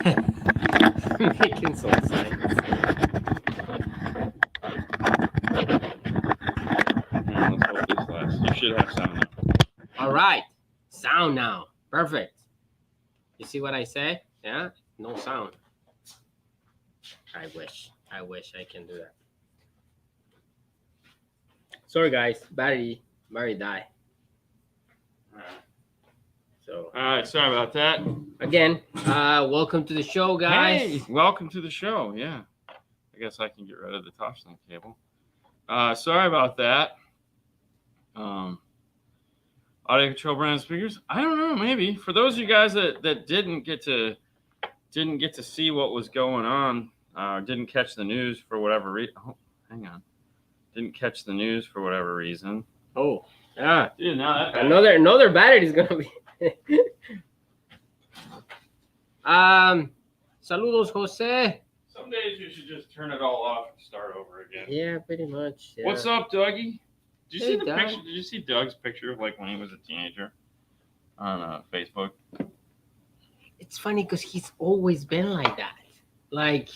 Making some sense. Let's hope this lasts. You should have sound now. All right. Sound now. Perfect. You see what I say? Yeah? No sound. I wish I can do that. Sorry, guys. Battery die. So, All right, sorry about that. again, welcome to the show, guys. Hey, welcome to the show. Yeah, I guess I can get rid of the touchline cable. Sorry about that. Audio control brand speakers. I don't know. Maybe for those of you guys that didn't get to see what was going on, didn't catch the news for whatever reason. Oh, hang on. Didn't catch the news for whatever reason. Oh, yeah. Dude, now that Another battery is gonna be. Saludos, Jose. Some days you should just turn it all off and start over again. Yeah, pretty much. Yeah. What's up, Dougie? Did you Hey, see the Doug. picture? Did you see Doug's picture of like when he was a teenager on Facebook? It's funny because he's always been like that. Like,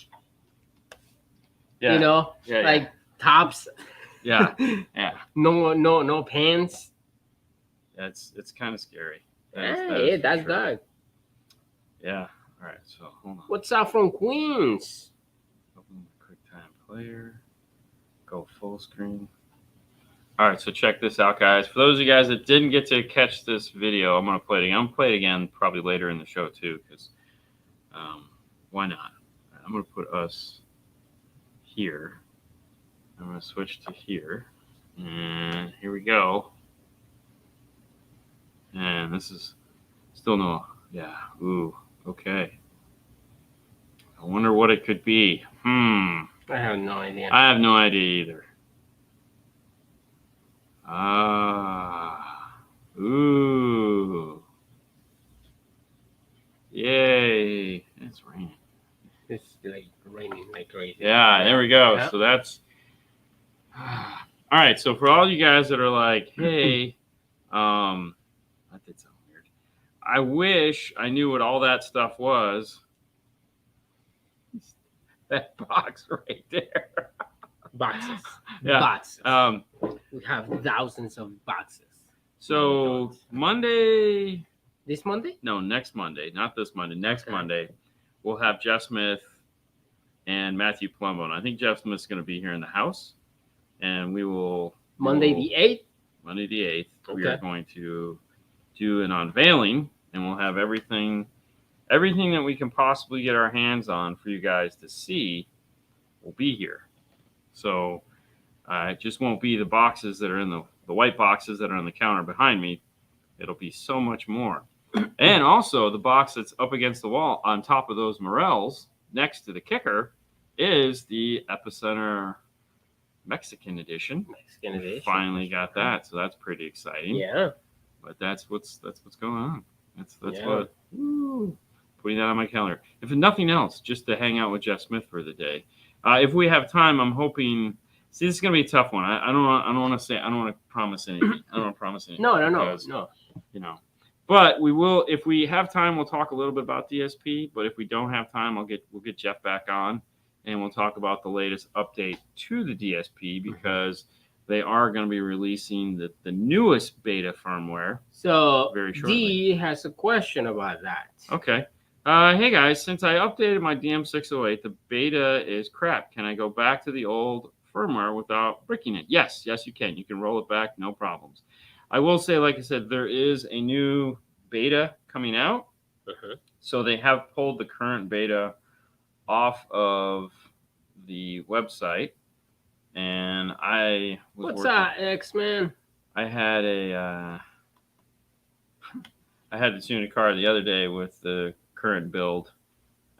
Yeah. you know, Yeah, yeah. like tops. Yeah. Yeah. No pants. It's kind of scary. Hey, for that's sure. Doug. Yeah. All right. So hold on. What's up from Queens? Open the QuickTime Player. Go full screen. All right. So check this out, guys. For those of you guys that didn't get to catch this video, I'm gonna play it again. I'm gonna play it again probably later in the show too, because why not? I'm gonna put us here. I'm gonna switch to here, and here we go. And this is still no, yeah. Ooh, okay. I wonder what it could be. I have no idea. I have no idea either. Ah, ooh, yay! It's raining. It's like raining like crazy. Yeah, there we go. Yeah. So that's all right. So for all you guys that are like, hey, that did sound weird. I wish I knew what all that stuff was. That box right there. Boxes. Yeah. Boxes. We have thousands of boxes. So Monday. This Monday? No, next Monday. Not this Monday. Next Okay. Monday, we'll have Jeff Smith and Matthew Plumbo. And I think Jeff Smith's going to be here in the house. And we will... Monday the 8th? Monday the 8th. We Okay. are going to do an unveiling. And we'll have everything that we can possibly get our hands on for you guys to see will be here. So it just won't be the boxes that are in the white boxes that are on the counter behind me. It'll be so much more. And also the box that's up against the wall on top of those morels next to the kicker is the Epicenter Mexican edition. Mexican edition. Finally got that, so that's pretty exciting. Yeah. But that's what's going on. That's Yeah. what. Woo, putting that on my calendar. If nothing else, just to hang out with Jeff Smith for the day. If we have time, I'm hoping. See, this is gonna be a tough one. I don't want to promise anything. I don't want to promise anything. No. because, You know, but we will. If we have time, we'll talk a little bit about DSP. But if we don't have time, we'll get Jeff back on, and we'll talk about the latest update to the DSP because they are going to be releasing the newest beta firmware. So Very shortly. D has a question about that. Okay. Hey guys, since I updated my DM608, the beta is crap. Can I go back to the old firmware without bricking it? Yes, you can. You can roll it back, no problems. I will say, like I said, there is a new beta coming out. So they have pulled the current beta off of the website. And I was What's working. up, X-Man? I had to tune a car the other day with the current build,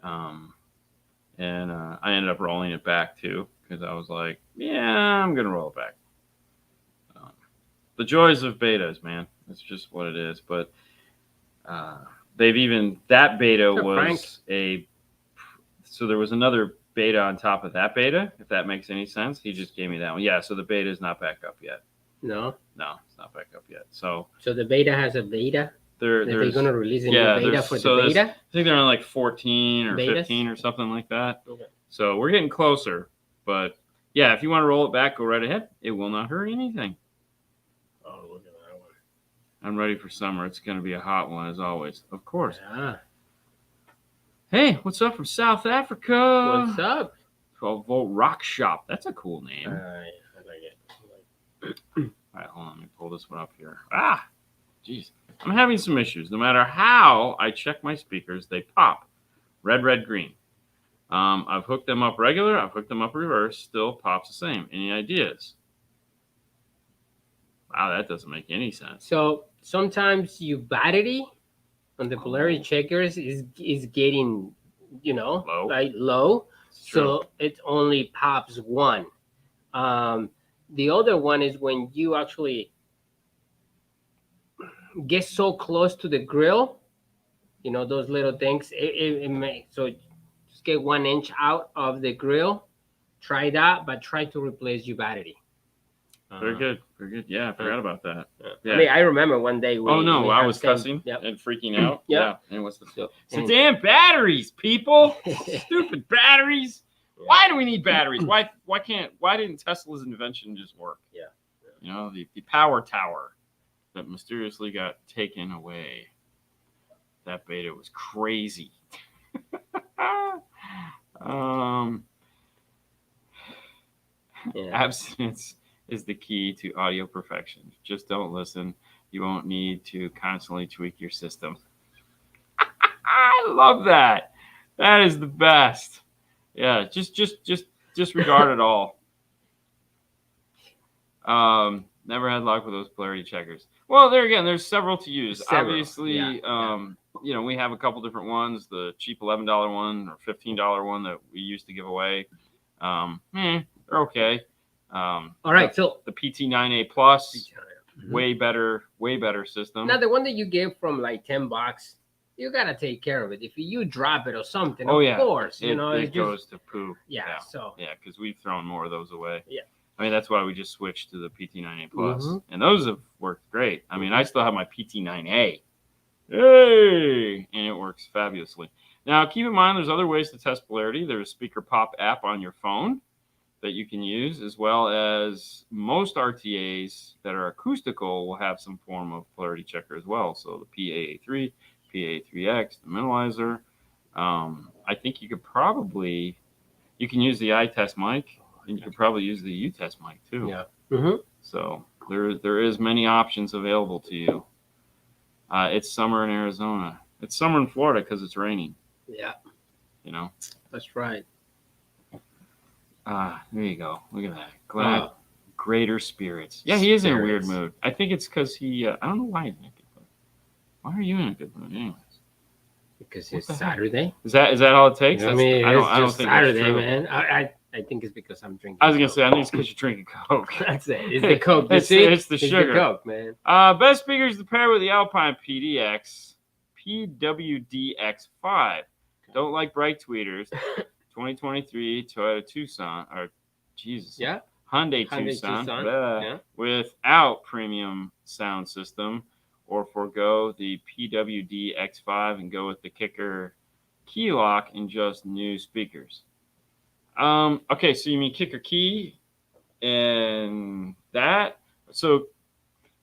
and I ended up rolling it back too because I was like, yeah, I'm gonna roll it back. The joys of betas, man. It's just what it is. But that beta was so there was another beta on top of that beta, if that makes any sense. He just gave me that one. Yeah, so the beta is not back up yet. No. No, it's not back up yet. So the beta has a beta? They're there's going to release a yeah, new beta there's for so the there's, beta. I think they're on like 14 or Betas? 15 or something like that. Okay. So we're getting closer. But yeah, if you want to roll it back, go right ahead. It will not hurt anything. Oh, look at that one. I'm ready for summer. It's going to be a hot one as always, of course. Yeah. Hey, what's up from South Africa? What's up? 12-volt Rock Shop. That's a cool name. I like it. All right, hold on. Let me pull this one up here. Ah, jeez. I'm having some issues. No matter how I check my speakers, they pop. Red, red, green. I've hooked them up regular. I've hooked them up reverse. Still pops the same. Any ideas? Wow, that doesn't make any sense. So sometimes your battery on the polarity checkers is getting, Low. like low. It's true. So it only pops one. The other one is when you actually get so close to the grill, those little things. It may, so just get 1 inch out of the grill. Try that, but try to replace your battery. Very good. Very good. Yeah, I forgot about that. Yeah. I mean, I remember one day. Oh no, I was cussing and freaking out. Yeah. And what's the deal? So damn batteries, people. Stupid batteries. Yeah. Why do we need batteries? Why didn't Tesla's invention just work? Yeah. The power tower that mysteriously got taken away. That beta was crazy. Abstinence is the key to audio perfection. Just don't listen. You won't need to constantly tweak your system. I love that. That is the best. Yeah, just disregard it all. Never had luck with those polarity checkers. Well, there again, there's several to use. Obviously, we have a couple different ones. The cheap $11 one or $15 one that we used to give away. They're okay. All right, so the PT9A Plus, way better system. Now the one that you get from like $10, you gotta take care of it. If you drop it or something, of course, it just goes to poo. Yeah. So because we've thrown more of those away. Yeah. I mean, that's why we just switched to the PT9A Plus, and those have worked great. I mean, I still have my PT9A, hey, and it works fabulously. Now, keep in mind, there's other ways to test polarity. There's a Speaker Pop app on your phone that you can use, as well as most RTAs that are acoustical will have some form of polarity checker as well. So the PAA3, PAA3X, the minimalizer. I think you can use the iTest mic, and you could probably use the U-Test mic too. Yeah. So there is many options available to you. It's summer in Arizona. It's summer in Florida because it's raining. Yeah. That's right. There you go. Look at that. Greater spirits. Yeah, he is in a weird mood. I think it's because I don't know why he's in a good mood. Why are you in a good mood anyways? Because it's Saturday. Is that all it takes? I mean, I don't think Saturday, that's true. man. I think it's because I'm drinking. I was gonna say, I think it's because you're drinking Coke. That's it. It's the Coke. It's the sugar. The Coke, man. Best speakers to pair with the Alpine PWD-X5. Don't like bright tweeters. 2023 Toyota Tucson, or Jesus, Hyundai Tucson. Without premium sound system, or forego the PWD X5 and go with the Kicker key lock and just new speakers. Okay, so you mean Kicker key and that? So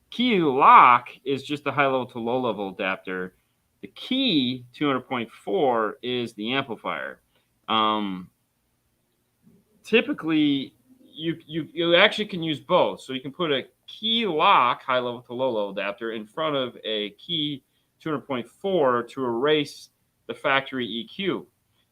key lock is just a high level to low level adapter. The key 200.4 is the amplifier. Typically, you actually can use both. So you can put a key lock high level to low level adapter in front of a key 200.4 to erase the factory EQ.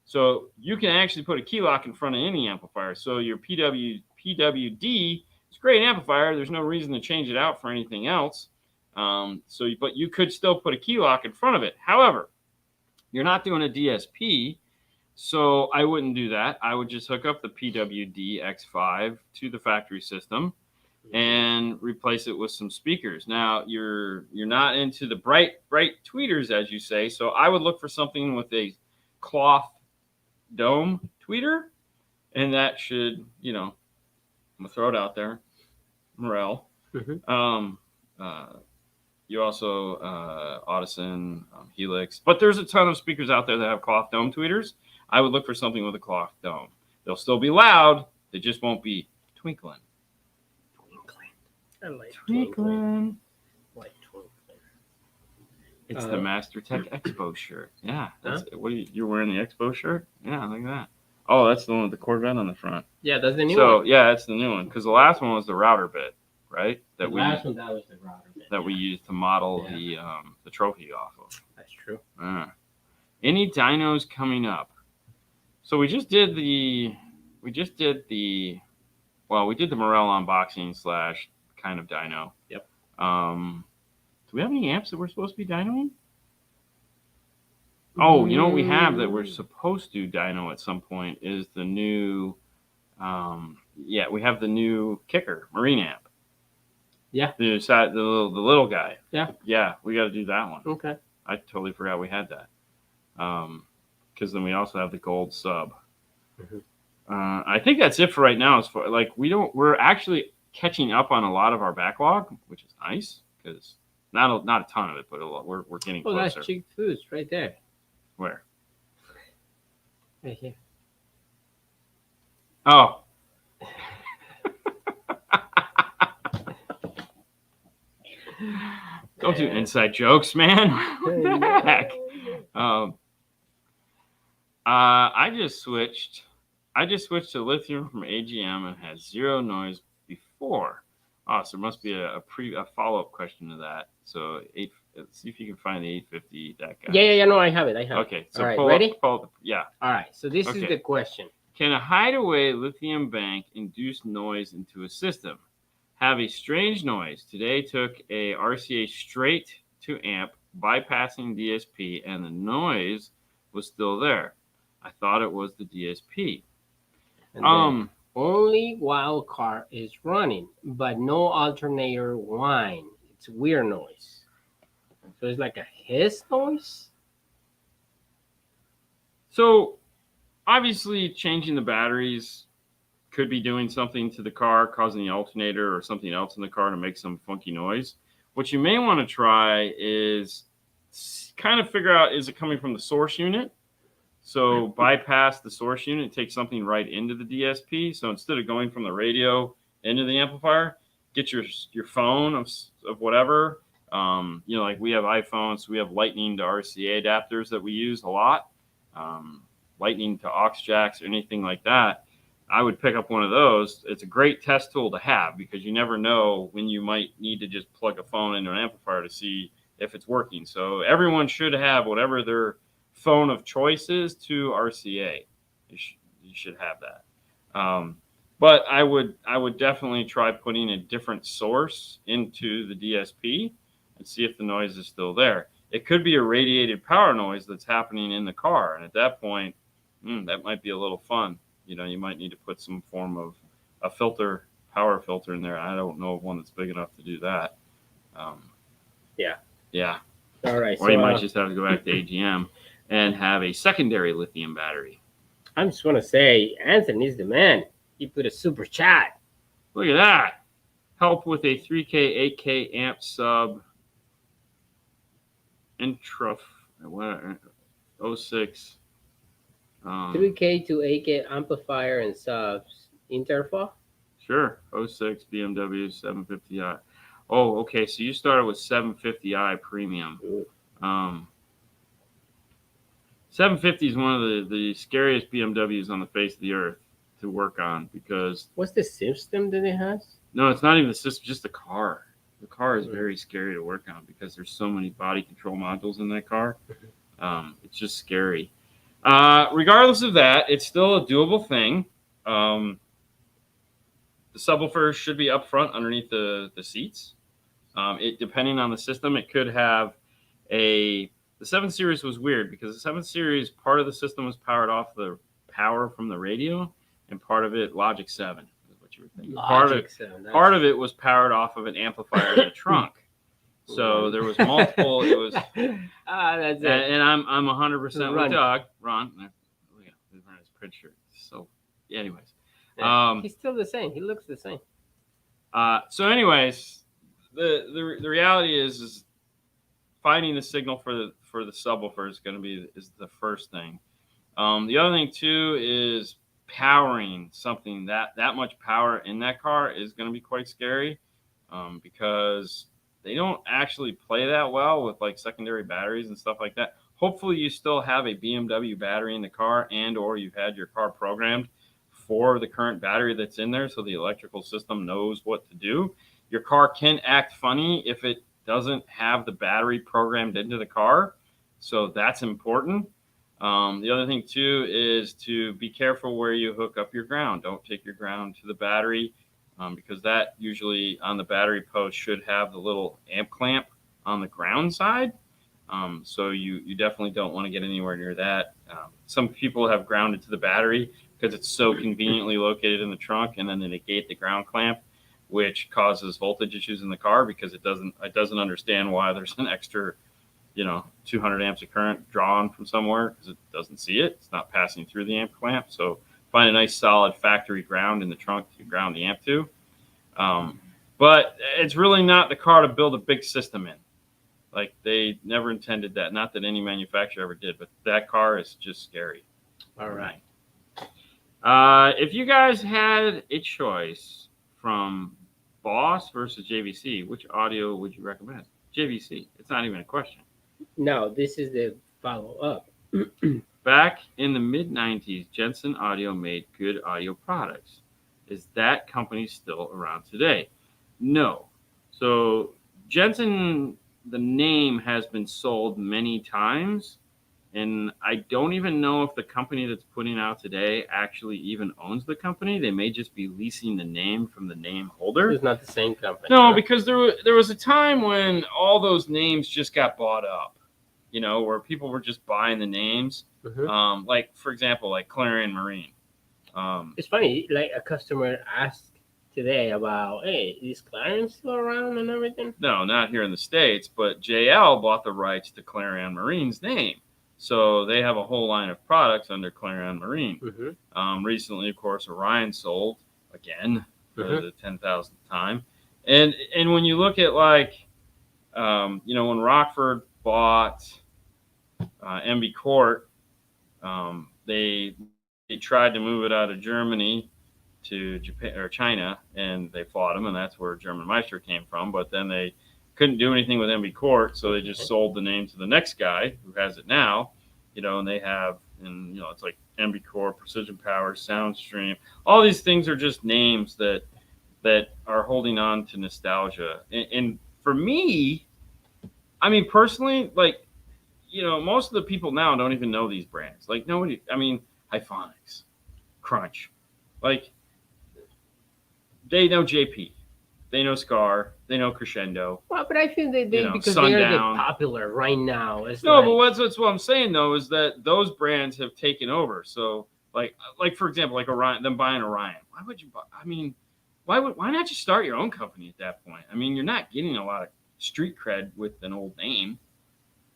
So you can actually put a key lock in front of any amplifier. So your PWD is a great amplifier. There's no reason to change it out for anything else. But you could still put a key lock in front of it. However, you're not doing a DSP, so I wouldn't do that. I would just hook up the PWD X5 to the factory system and replace it with some speakers. Now, you're not into the bright tweeters, as you say, so I would look for something with a cloth dome tweeter, and that should, I'm gonna throw it out there, Morel. You also Audison, Helix, but there's a ton of speakers out there that have cloth dome tweeters. I would look for something with a cloth dome. They'll still be loud. They just won't be twinkling. I like Twinkling. Like twinkling. It's the Master Tech Expo shirt. Yeah. That's, what you're wearing the Expo shirt? Yeah, look at that. Oh, that's the one with the Corvette on the front. Yeah, that's the new one. So yeah, that's the new one because the last one was the router bit, right? That last one that was the router bit that we used to model the trophy off of. That's true. Any dinos coming up? So we did the Morel unboxing / kind of dyno. Yep. Do we have any amps that we're supposed to be dynoing? Oh, you know what we have that we're supposed to dyno at some point is the new, we have the new kicker marine amp. Yeah. The little guy. Yeah. Yeah, we got to do that one. Okay. I totally forgot we had that. Because then we also have the gold sub. Mm-hmm. I think that's it for right now. As far we're actually catching up on a lot of our backlog, which is nice because not a ton of it, but a lot. We're getting closer. Oh, that's Chick Foods right there. Where? Right here. Oh. Don't do inside jokes, man. What the heck? I just switched to lithium from AGM and had zero noise before. Oh, so there must be a follow-up question to that. So let's see if you can find the 850 that guy. Yeah, no, I have it. Okay, so all right, ready? Yeah. All right, so this is the question. Can a hideaway lithium bank induce noise into a system? Have a strange noise. Today took a RCA straight to amp, bypassing DSP, and the noise was still there. I thought it was the DSP. And only while car is running, but no alternator whine. It's weird noise. So it's like a hiss noise? So obviously changing the batteries could be doing something to the car, causing the alternator or something else in the car to make some funky noise. What you may want to try is kind of figure out, is it coming from the source unit? So bypass the source unit, take something right into the DSP. So instead of going from the radio into the amplifier, get your phone of whatever. Like we have iPhones, so we have Lightning to RCA adapters that we use a lot. Lightning to aux jacks or anything like that. I would pick up one of those. It's a great test tool to have because you never know when you might need to just plug a phone into an amplifier to see if it's working. So everyone should have whatever their phone of choice is to RCA. You should have that. But I would definitely try putting a different source into the DSP and see if the noise is still there. It could be a radiated power noise that's happening in the car, and at that point, that might be a little fun. You might need to put some form of a power filter in there. I don't know of one that's big enough to do that. Yeah. All right. Or you might just have to go back to AGM and have a secondary lithium battery. I just want to say, Anthony's the man. He put a super chat. Look at that. Help with a 3K, 8K amp sub. Intra 06. 3K to 8K amplifier and subs. Interfa? Sure. 06 BMW 750i. Oh, okay. So you started with 750i premium. 750 is one of the scariest BMWs on the face of the earth to work on because... What's the system that it has? No, it's not even the system, just the car. The car is very scary to work on because there's so many body control modules in that car. It's just scary. Regardless of that, it's still a doable thing. The subwoofer should be up front underneath the seats. Depending on the system, it could have the 7 Series was weird because the 7 Series, part of the system was powered off the power from the radio, and part of it, Logic 7, is what you were thinking. Part of it was powered off of an amplifier in the trunk. So there was multiple. It was. That's it. And I'm 100% with Doug. Ron, look at his print shirt. So, anyways, he's still the same. He looks the same. So, anyways, the reality is finding the signal for the subwoofer is going to be the first thing. The other thing too is powering something that much power in that car is going to be quite scary, because they don't actually play that well with like secondary batteries and stuff like that. Hopefully you still have a BMW battery in the car, and or you've had your car programmed for the current battery that's in there, so the electrical system knows what to do. Your car can act funny if it doesn't have the battery programmed into the car, so that's important. The other thing too is to be careful where you hook up your ground. Don't take your ground to the battery, because that usually on the battery post should have the little amp clamp on the ground side. So you definitely don't want to get anywhere near that. Some people have grounded to the battery because it's so conveniently located in the trunk, and then they negate the ground clamp, which causes voltage issues in the car because it doesn't understand why there's an extra 200 amps of current drawn from somewhere, because it doesn't see it. It's not passing through the amp clamp. So find a nice solid factory ground in the trunk to ground the amp to. But it's really not the car to build a big system in. Like, they never intended that. Not that any manufacturer ever did, but that car is just scary. All right. If you guys had a choice from Boss versus JVC, which audio would you recommend? JVC. It's not even a question. No, this is the follow-up. Back in the mid-90s, Jensen Audio made good audio products. Is that company still around today? No. So Jensen, the name has been sold many times, and I don't even know if the company that's putting out today actually even owns the company. They may just be leasing the name from the name holder. It's not the same company. No, because there was a time when all those names just got bought up, where people were just buying the names. Mm-hmm. Like, for example, like Clarion Marine. It's funny, like a customer asked today about, hey, is Clarion still around and everything? No, not here in the States, but JL bought the rights to Clarion Marine's name. So they have a whole line of products under Clarion Marine. Mm-hmm. Recently, of course, Orion sold again for Mm-hmm. the 10,000th time. And when you look at, like, when Rockford bought MB Court, they tried to move it out of Germany to Japan or China, and they fought them, and that's where German Meister came from. But then they couldn't do anything with MB Court, so they just sold the name to the next guy who has it now. And they have, and it's like MB Core, Precision Power, Soundstream. All these things are just names that are holding on to nostalgia. And for me, I mean, personally, like, most of the people now don't even know these brands. Like, nobody, I mean, Hyphonics, Crunch, like, they know JP, they know Scar, they know Crescendo. Well, but I feel they because Sundown. they're the popular right now. It's No, like, but what's what I'm saying though is that those brands have taken over. So like for example, like Orion, them buying Orion. Why would you buy? I mean, why not just start your own company at that point? I mean, you're not getting a lot of street cred with an old name,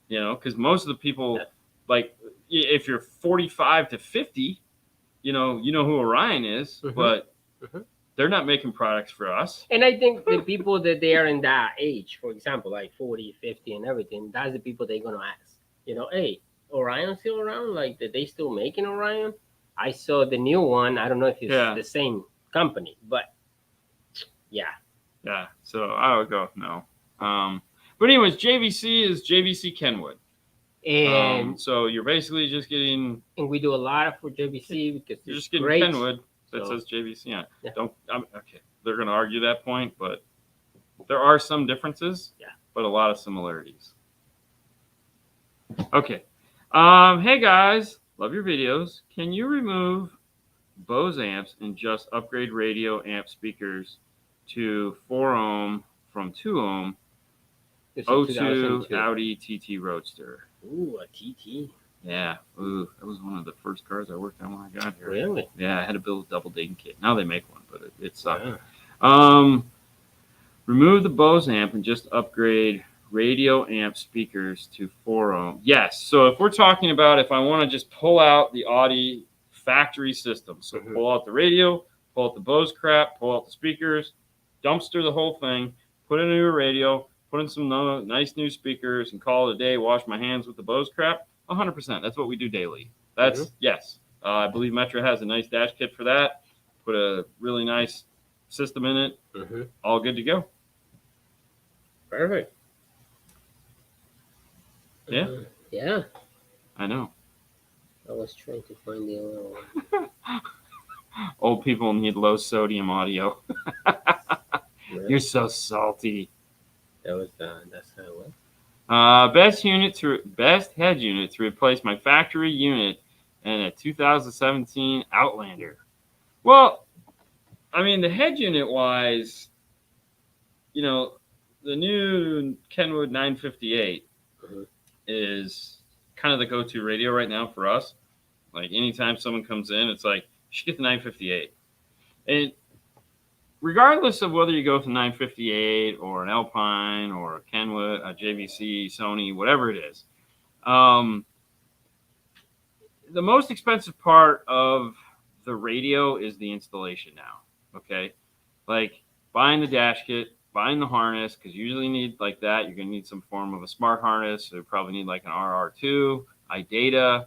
because most of the people, like, if you're 45 to 50, you know who Orion is, Mhm. but Mhm. they're not making products for us. And I think the people that they are in that age, for example, like 40, 50 and everything, that's the people they're going to ask. Hey, Orion still around? Like, did they still making Orion? I saw the new one. I don't know if it's the same company, but yeah. Yeah, so I would go no. But anyways, JVC is JVC Kenwood. And so you're basically just getting... And we do a lot for JVC because you're just getting great. Kenwood that says JVC on it. Yeah. Okay, they're going to argue that point, but there are some differences, but a lot of similarities. Okay. Hey guys, love your videos. Can you remove Bose amps and just upgrade radio amp speakers to 4 ohm from 2 ohm? This is 02 2002. Audi TT Roadster. Ooh, a TT. Yeah. Ooh, that was one of the first cars I worked on when I got here. Really? Yeah, I had to build a double digging kit. Now they make one, but it sucked. Yeah. Remove the Bose amp and just upgrade radio amp speakers to 4 ohm. Yes. So if we're talking about if I want to just pull out the Audi factory system, so pull out the radio, pull out the Bose crap, pull out the speakers, dumpster the whole thing, put in a new radio, put in some nice new speakers, and call it a day, wash my hands with the Bose crap, 100%. That's what we do daily. That's, yes. I believe Metro has a nice dash kit for that. Put a really nice system in it. All good to go. Perfect. Yeah. Yeah. I know. I was trying to find the other one. Old people need low sodium audio. You're so salty. That's how it was. Best head unit to replace my factory unit in a 2017 Outlander. Well, I mean, the head unit wise, the new Kenwood 958 is kind of the go-to radio right now for us. Like anytime someone comes in, it's like, you should get the 958. And regardless of whether you go with a 958 or an Alpine or a Kenwood, a JVC, Sony, whatever it is, the most expensive part of the radio is the installation now. Okay, like buying the dash kit, buying the harness, because you usually need like that. You're going to need some form of a smart harness. So you probably need like an RR2, iData.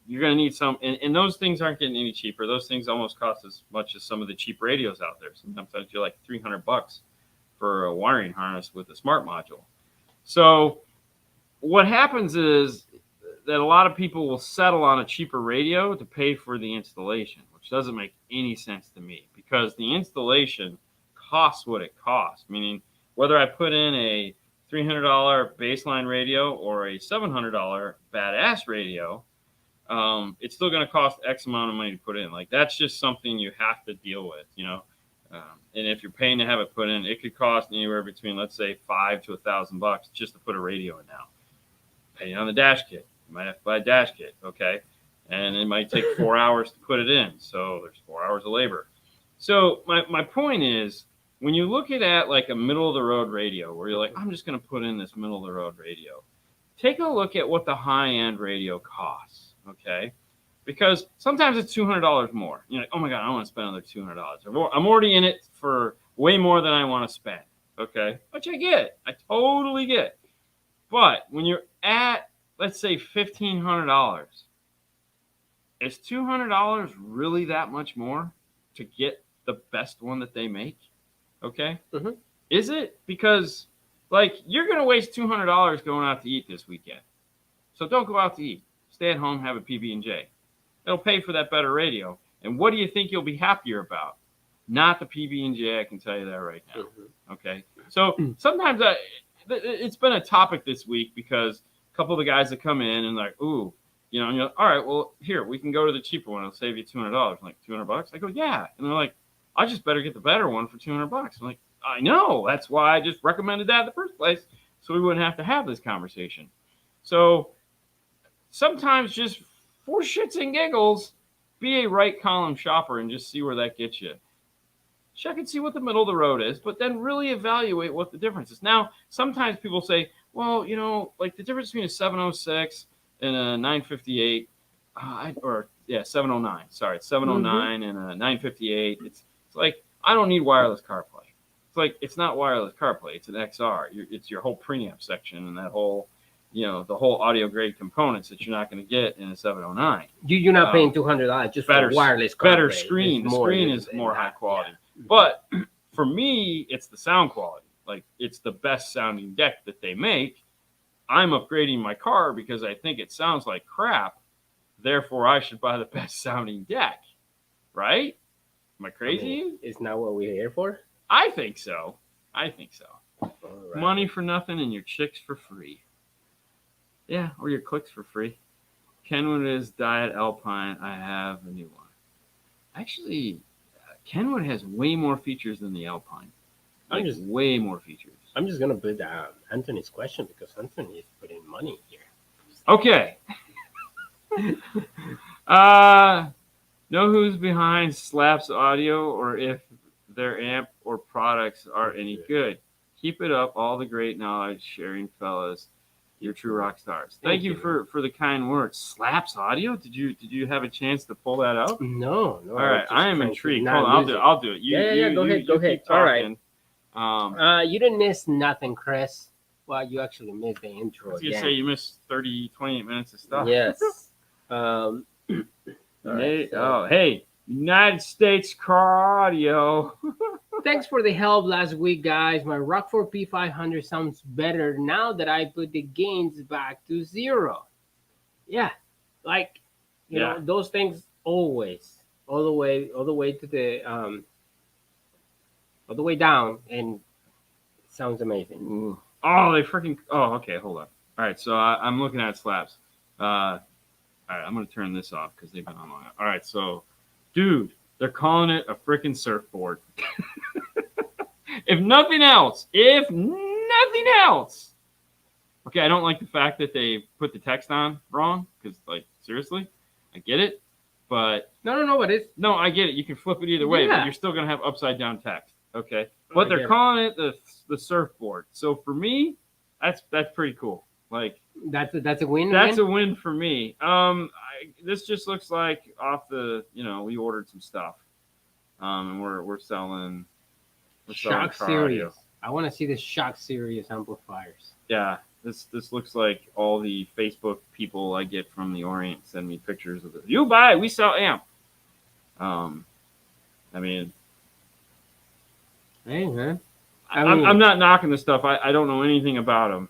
You're going to need some, and those things aren't getting any cheaper. Those things almost cost as much as some of the cheap radios out there. Sometimes you're like $300 for a wiring harness with a smart module. So what happens is that a lot of people will settle on a cheaper radio to pay for the installation, which doesn't make any sense to me because the installation costs what it costs. Meaning, whether I put in a $300 baseline radio or a $700 badass radio, it's still going to cost X amount of money to put in. Like, that's just something you have to deal with, and if you're paying to have it put in, it could cost anywhere between, let's say, $500 to $1,000 just to put a radio in now. Paying on the dash kit. You might have to buy a dash kit, okay? And it might take 4 hours to put it in. So there's 4 hours of labor. So my point is, when you look at like a middle-of-the-road radio where you're like, I'm just going to put in this middle-of-the-road radio, take a look at what the high-end radio costs, okay? Because sometimes it's $200 more. You're like, oh, my God, I don't want to spend another $200. I'm already in it for way more than I want to spend, okay? Which I get. I totally get. But when you're at, let's say, $1,500, is $200 really that much more to get the best one that they make? Okay? Is it? Because, like, you're going to waste $200 going out to eat this weekend. So don't go out to eat. Stay at home, have a PB&J. It'll pay for that better radio. And what do you think you'll be happier about? Not the PB&J, I can tell you that right now. Okay? So sometimes it's been a topic this week because a couple of the guys that come in and like, ooh, and you're like, all right, well, here, we can go to the cheaper one. It'll save you $200. I'm like, $200? I go, yeah. And they're like, I just better get the better one for $200. I'm like, I know. That's why I just recommended that in the first place, so we wouldn't have to have this conversation. So sometimes just for shits and giggles, be a right column shopper and just see where that gets you. Check and see what the middle of the road is, but then really evaluate what the difference is. Now, sometimes people say, well, like the difference between a 706 and a 958, 709. Sorry, it's 709 and a 958. It's like, I don't need wireless CarPlay. It's like, it's not wireless CarPlay. It's an XR. It's your whole preamp section and that whole, the whole audio grade components that you're not going to get in a 709. You're not paying $200 just for wireless CarPlay. Better screen. The screen is more high quality. Yeah. But for me, it's the sound quality. Like, it's the best sounding deck that they make. I'm upgrading my car because I think it sounds like crap. Therefore, I should buy the best sounding deck. Right? Am I crazy? It's not what we're here for? I think so. Right. Money for nothing and your chicks for free. Yeah, or your clicks for free. Kenwood is Diet Alpine. I have a new one. Actually, Kenwood has way more features than the Alpine. Way more features. I'm just going to put Anthony's question because Anthony is putting money here. Okay. Know who's behind Slaps Audio or if their amp or products are any good. Keep it up. All the great knowledge sharing, fellas. You're true rock stars. Thank you for the kind words. Slaps Audio? Did you have a chance to pull that out? No. All right, I am intrigued. Hold on, I'll do it. Go ahead. All right. You didn't miss nothing, Chris. Well, you actually missed the intro You again. say you missed 30, 28 minutes of stuff. Yes. All right, so Hey, United States Car Audio. thanks for the help last week, guys. My Rockford P500 sounds better now that I put the gains back to 0. Yeah, like you know those things always all the way to the all the way down, and it sounds amazing. Ooh. Oh, they freaking. Oh, okay. Hold on. All right, so I'm looking at slaps. All right, I'm gonna turn this off because they've been on long. All right, so, dude, they're calling it a freaking surfboard. If nothing else. Okay, I don't like the fact that they put the text on wrong because, like, seriously, I get it, but No, but it's no, I get it. You can flip it either way, but Yeah. you're still gonna have upside down text. Okay, but they're calling it the surfboard. So for me, that's pretty cool. Like that's a win. that's a win for me. This just looks like off the we ordered some stuff, and we're selling Shock car Series. audio. I want to see the Shock Series amplifiers. Yeah, this looks like all the Facebook people I get from the Orient send me pictures of it. You buy it, we sell amp. I mean, Hey man, I'm not knocking this stuff. I don't know anything about them.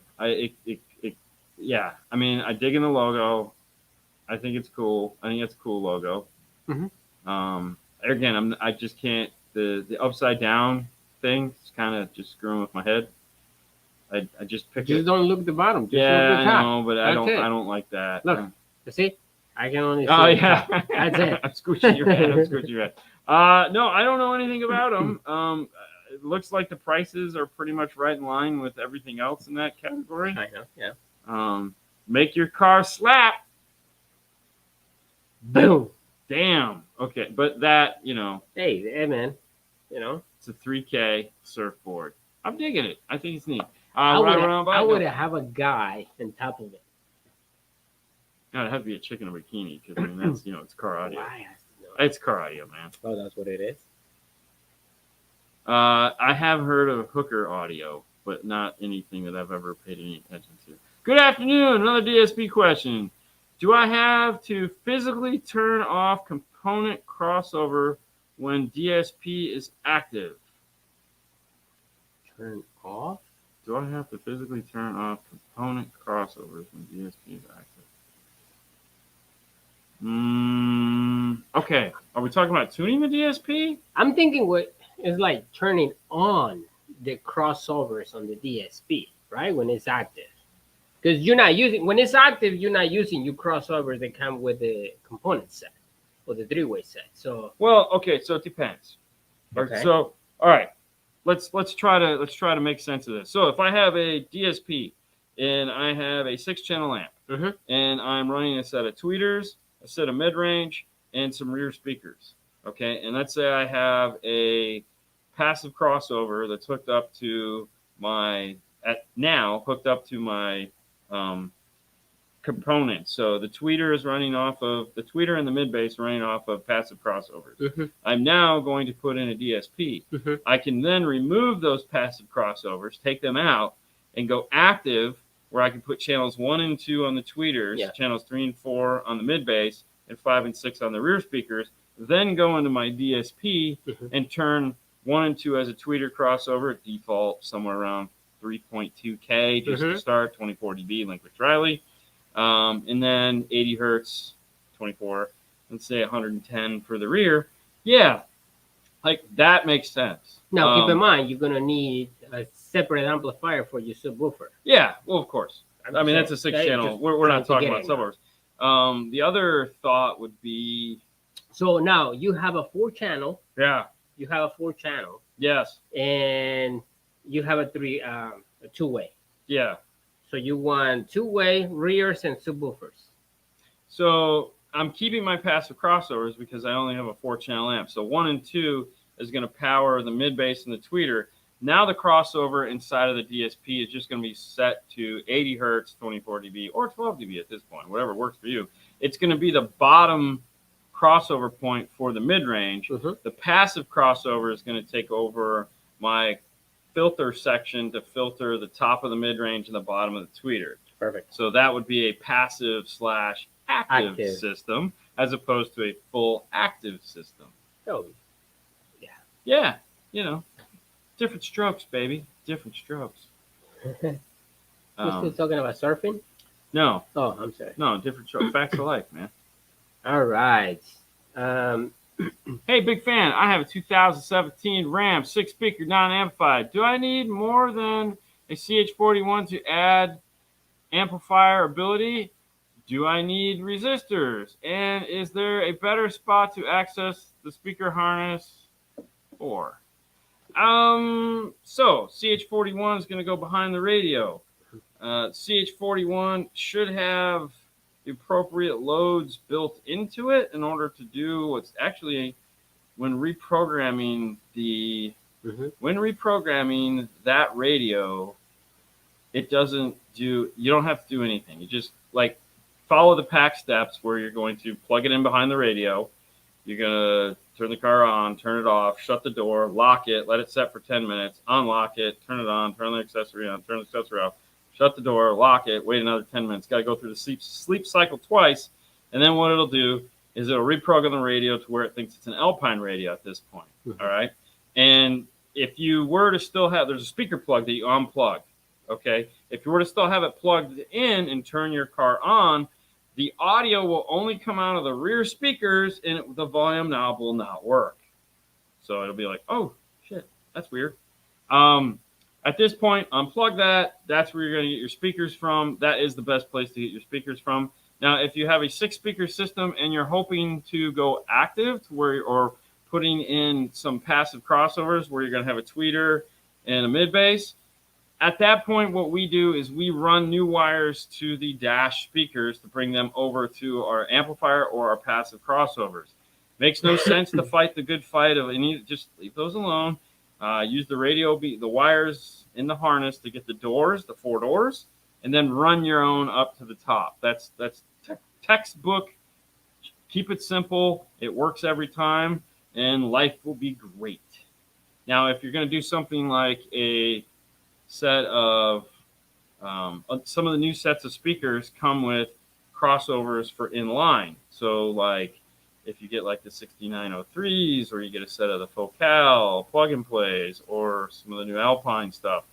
Yeah. I mean, I dig in the logo. I think it's cool. I think it's a cool logo. Mhm. Again, I just can't. The upside down thing is kind of just screwing with my head. I just pick Just it. don't look at the bottom. Just Yeah, look at the top. I know, but I That's don't like that. Look, you see, I can only see. Oh the yeah, top. That's it. I'm squishing your head. No, I don't know anything about them. It looks like the prices are pretty much right in line with everything else in that category. I know. Yeah. Make your car slap. Boom. Damn. Okay, but that Hey man, it's a 3K surfboard. I'm digging it. I think it's neat. I would would have a guy on top of it. God, it has to be a chicken or bikini because I mean that's it's car audio. Why? It's car audio, man. Oh, that's what it is. I have heard of hooker audio, but not anything that I've ever paid any attention to. Good afternoon. Another DSP question. Do I have to physically turn off component crossover when DSP is active? Turn off? Do I have to physically turn off component crossovers when DSP is active? Okay. Are we talking about tuning the DSP? I'm thinking what is like turning on the crossovers on the DSP, right? When it's active. Because when it's active, you're not using your crossovers that come with the component set or the 3-way set. So well, okay, so it depends. Okay. So all right, let's try to make sense of this. So if I have a DSP and I have a 6-channel amp and I'm running a set of tweeters, a set of mid-range, and some rear speakers, okay, and let's say I have a passive crossover that's hooked up to my components. So the tweeter is running off of the tweeter and the mid bass running off of passive crossovers. I'm now going to put in a DSP. I can then remove those passive crossovers, take them out, and go active, where I can put channels 1 and 2 on the tweeters, channels 3 and 4 on the mid bass, and 5 and 6 on the rear speakers. Then go into my DSP and turn 1 and 2 as a tweeter crossover, default somewhere around 3.2K just to start, 24 dB link with Riley, and then 80 hertz, 24, let's say 110 for the rear. Yeah, like that makes sense. Now keep in mind you're gonna need a separate amplifier for your subwoofer. Yeah, well of course. I mean that's a 6-channel. We're not talking about subwoofers. The other thought would be. So now you have a 4-channel. Yeah. You have a 4-channel. Yes. And you have a 2-way. Yeah. So you want 2-way rears and subwoofers. So I'm keeping my passive crossovers because I only have a 4-channel amp. So 1 and 2 is going to power the mid bass and the tweeter. Now the crossover inside of the DSP is just going to be set to 80 hertz, 24 dB, or 12 dB at this point, whatever works for you. It's going to be the bottom crossover point for the mid-range. The passive crossover is going to take over my filter section to filter the top of the mid-range and the bottom of the tweeter. Perfect. So that would be a passive / active Active. system as opposed to a full active system. Oh, Yeah, you know, different strokes, baby. Different strokes. we're still Um, talking about surfing. no, Oh, I'm sorry. no, different strokes. Facts of life, man. All right. Um, Hey, big fan. I have a 2017 Ram 6-speaker non-amplified. Do I need more than a CH41 to add amplifier ability? Do I need resistors? And is there a better spot to access the speaker harness for? So CH41 is going to go behind the radio. CH41 should have the appropriate loads built into it in order to do what's actually when reprogramming that radio, it doesn't do, you don't have to do anything. You just like follow the pack steps where you're going to plug it in behind the radio. You're going to turn the car on, turn it off, shut the door, lock it, let it set for 10 minutes, unlock it, turn it on, turn the accessory on, turn the accessory off, shut the door, lock it, wait another 10 minutes. Got to go through the sleep cycle twice. And then what it'll do is it'll reprogram the radio to where it thinks it's an Alpine radio at this point. Mm-hmm. All right. And if you were to still have, there's a speaker plug that you unplug. Okay. If you were to still have it plugged in and turn your car on, the audio will only come out of the rear speakers and the volume knob will not work. So it'll be like, oh, shit, that's weird. At this point, unplug that. That's where you're going to get your speakers from. That is the best place to get your speakers from. Now, if you have a 6-speaker system and you're hoping to go active to where, or putting in some passive crossovers where you're going to have a tweeter and a mid-bass, at that point, what we do is we run new wires to the dash speakers to bring them over to our amplifier or our passive crossovers. Makes no sense to fight the good fight of any, just leave those alone. Use the radio, the wires in the harness to get the doors, the 4 doors, and then run your own up to the top. That's textbook. Keep it simple. It works every time, and life will be great. Now, if you're going to do something like a set of some of the new sets of speakers come with crossovers for inline. So, like if you get like the 6903s, or you get a set of the Focal plug and plays, or some of the new Alpine stuff,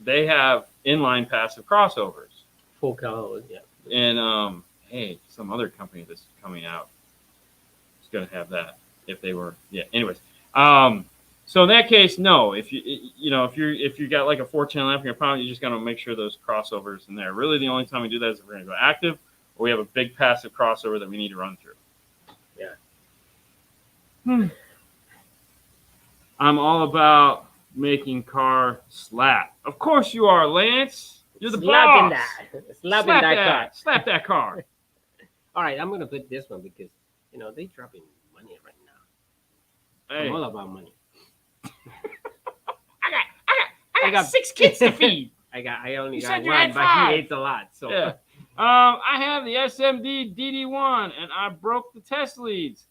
they have inline passive crossovers. Focal, yeah. And hey, some other company that's coming out is going to have that if they were, yeah. Anyways, so in that case, no. If if you got like a 4-channel amp pound, you just got to make sure those crossovers in there. Really, the only time we do that is if we're going to go active, or we have a big passive crossover that we need to run through. Yeah. I'm all about making car slap. Of course you are, Lance. You're the Slapping boss. Slapping that car. Slap that car. All right, I'm gonna put this one because they're dropping money right now. Hey. I'm all about money. I got 6 kids to feed. I only You got said you one, had but 5. he ate a lot. So Yeah. I have the SMD DD1 and I broke the test leads.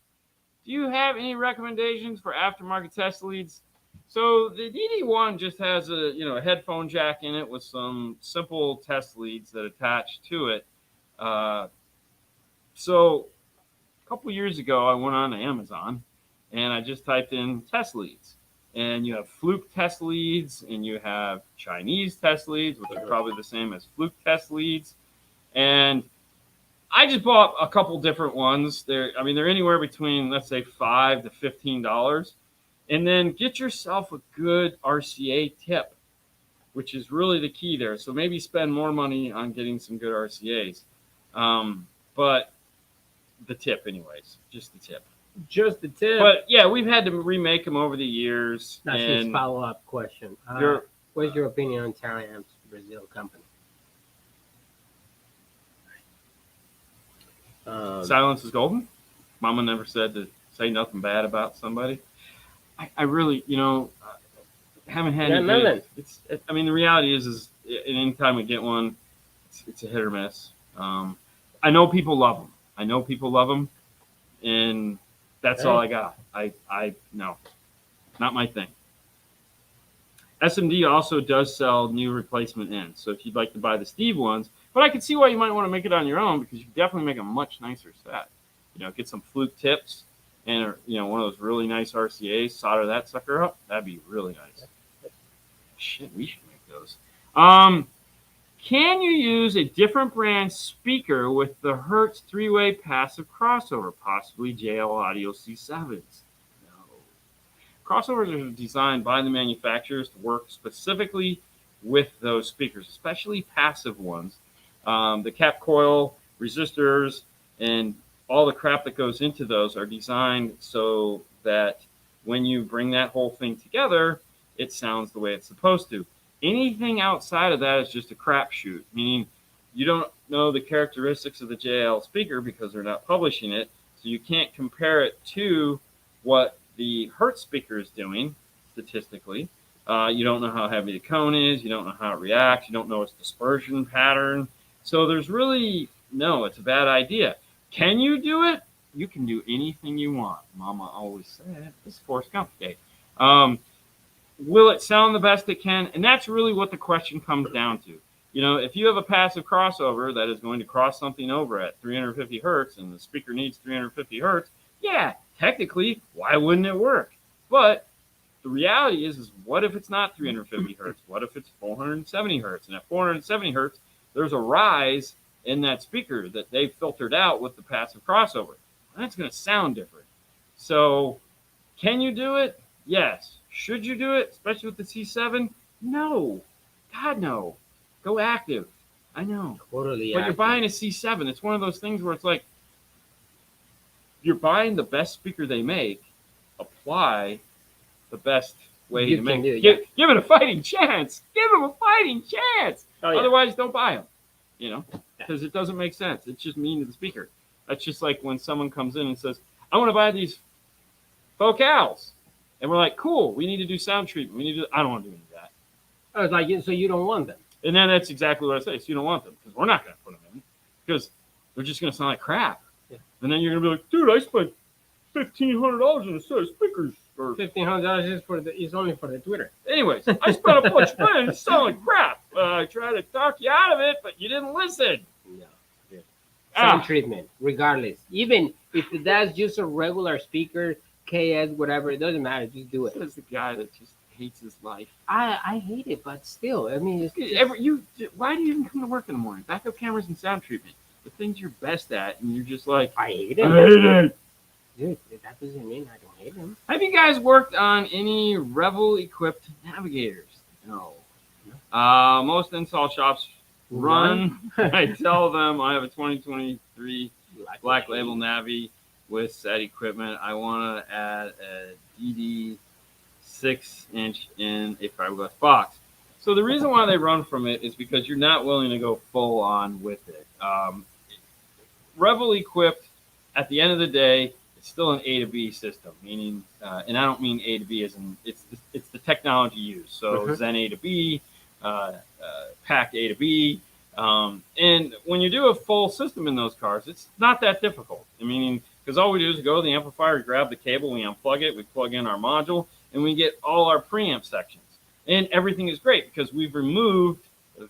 Do you have any recommendations for aftermarket test leads? So the DD1 just has a headphone jack in it with some simple test leads that attach to it. So a couple years ago, I went on Amazon and I just typed in test leads. And you have Fluke test leads and you have Chinese test leads, which are probably the same as Fluke test leads. And I just bought a couple different ones. They're anywhere between, let's say, $5 to $15. And then get yourself a good RCA tip, which is really the key there. So maybe spend more money on getting some good RCAs. But the tip anyways, just the tip. Just the tip. But yeah, we've had to remake them over the years. That's his follow-up question. What's your opinion on Tariam's Brazil company? Silence is golden. Mama never said to say nothing bad about somebody. I really, haven't had any good, the reality is anytime we get one, it's a hit or miss. I know people love them. And that's all I got. No, not my thing. SMD also does sell new replacement ends. So if you'd like to buy the Steve ones, but I can see why you might want to make it on your own because you can definitely make a much nicer set. Get some fluke tips and one of those really nice RCAs, solder that sucker up. That'd be really nice. Shit, we should make those. Can you use a different brand speaker with the Hertz 3-way passive crossover, possibly JL Audio C7s? No. Crossovers are designed by the manufacturers to work specifically with those speakers, especially passive ones. The cap coil, resistors, and all the crap that goes into those are designed so that when you bring that whole thing together, it sounds the way it's supposed to. Anything outside of that is just a crapshoot, meaning you don't know the characteristics of the JL speaker because they're not publishing it, so you can't compare it to what the Hertz speaker is doing statistically. You don't know how heavy the cone is, you don't know how it reacts, you don't know its dispersion pattern. So there's really, no, it's a bad idea. Can you do it? You can do anything you want. Mama always said, this is Forrest Gump Day. Will it sound the best it can? And that's really what the question comes down to. If you have a passive crossover that is going to cross something over at 350 hertz and the speaker needs 350 hertz, yeah, technically, why wouldn't it work? But the reality is what if it's not 350 hertz? What if it's 470 hertz? And at 470 hertz, there's a rise in that speaker that they've filtered out with the passive crossover. That's going to sound different. So can you do it? Yes. Should you do it, especially with the C7? No. God, no. Go active. I know. Totally. But you're buying a C7. It's one of those things where it's like you're buying the best speaker they make. Apply the best way to make it. Give it a fighting chance. Give them a fighting chance. Oh, yeah. Otherwise, don't buy them. Because it doesn't make sense. It's just mean to the speaker. That's just like when someone comes in and says, I want to buy these vocals. And we're like, cool, we need to do sound treatment. I don't want to do any of that. I was like, so you don't want them. And then that's exactly what I say. So you don't want them because we're not going to put them in because they're just going to sound like crap. Yeah. And then you're going to be like, dude, I spent $1,500 on a set of speakers. Or $1,500 is only for the Twitter. Anyways, I spent a bunch of money and it sounded like crap. I tried to talk you out of it, but you didn't listen. No. Yeah. Sound treatment, regardless. Even if that's just a regular speaker, KS, whatever, it doesn't matter. Just do it. There's the guy that just hates his life. I hate it, but still, I mean, why do you even come to work in the morning? Backup cameras and sound treatment, the things you're best at, and you're just like, I hate it. Dude, that doesn't mean I don't hate them. Have you guys worked on any Revel-equipped navigators? No. Most install shops run. I tell them I have a 2023 Black Label Navi with set equipment. I want to add a DD 6-inch in a fiberglass box. So the reason why they run from it is because you're not willing to go full on with it. Revel equipped, at the end of the day, it's still an A to B system, meaning, and I don't mean A to B as in it's the technology used. So Zen A to B, Pack A to B. And when you do a full system in those cars, it's not that difficult. Because all we do is go to the amplifier, grab the cable, we unplug it, we plug in our module, and we get all our preamp sections. And everything is great because we've removed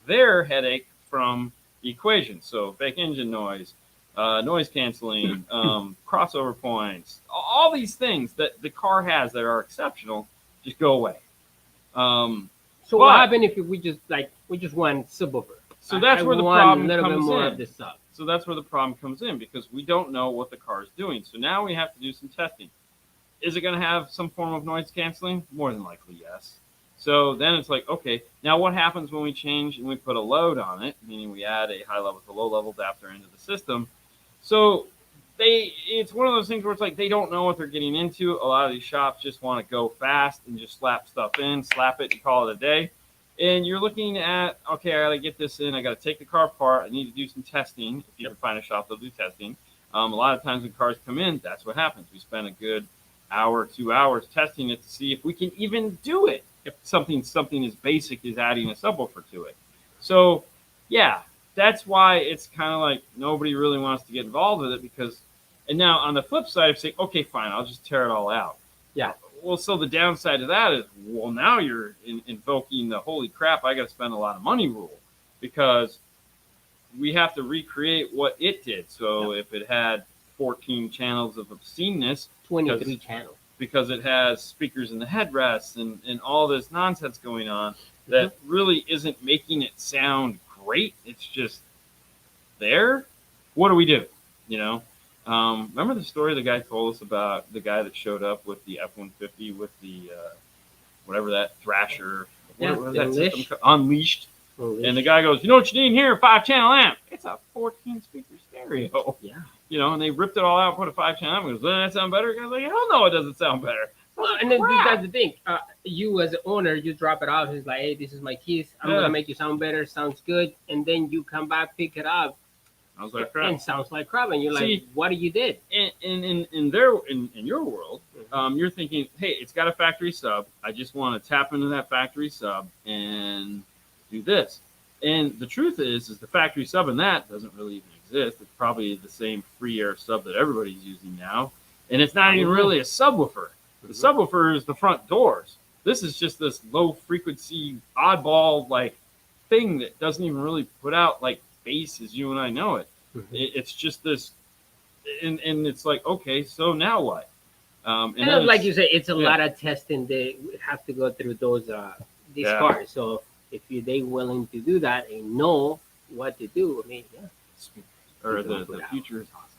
their headache from the equation. So fake engine noise, noise canceling, crossover points, all these things that the car has that are exceptional just go away. So what happened if we just want subwoofer? So that's where the problem comes in. More of the sub. So that's where the problem comes in because we don't know what the car is doing. So now we have to do some testing. Is it going to have some form of noise canceling? More than likely, yes. So then it's like, okay, now what happens when we change and we put a load on it, meaning we add a high level to low level adapter into the system? So it's one of those things where it's like they don't know what they're getting into. A lot of these shops just want to go fast and just slap stuff in, slap it, and call it a day. And you're looking at, okay, I got to get this in. I got to take the car apart. I need to do some testing. If you can find a shop, they'll do testing. A lot of times when cars come in, that's what happens. We spend a good hour, 2 hours testing it to see if we can even do it. If something as basic as adding a subwoofer to it. So, yeah, that's why it's kind of like nobody really wants to get involved with it because, and now on the flip side of saying, okay, fine, I'll just tear it all out. Yeah. Well, so the downside to that is, well, now you're invoking the holy crap, I got to spend a lot of money rule, because we have to recreate what it did. So if it had 14 channels of obsceneness, 23 channels, because it has speakers in the headrests and all this nonsense going on that really isn't making it sound great. It's just there. What do we do? You know, remember the story the guy told us about the guy that showed up with the F-150 with the whatever that Thrasher, what was that system? Unleashed. And the guy goes, you know what you need here? 5-channel amp. It's a 14 speaker stereo. Yeah. You know, and they ripped it all out, put a 5-channel amp. He goes, doesn't that sound better? The guy's like, hell no, it doesn't sound better. Well, and then that's the thing. You as an owner, you drop it off. He's like, hey, this is my keys. I'm gonna make you sound better. Sounds good. And then you come back, pick it up. Sounds like crap. And sounds like crap. And you're like, what do you did? In your world, you're thinking, hey, it's got a factory sub. I just want to tap into that factory sub and do this. And the truth is the factory sub in that doesn't really even exist. It's probably the same free air sub that everybody's using now. And it's not even really a subwoofer. The subwoofer is the front doors. This is just this low frequency oddball like thing that doesn't even really put out like bass as you and I know it. It's just this, and it's like, okay, so now what? And then like you say, it's a lot of testing. They have to go through these cars. So if they willing to do that and know what to do, I mean, or the future is awesome.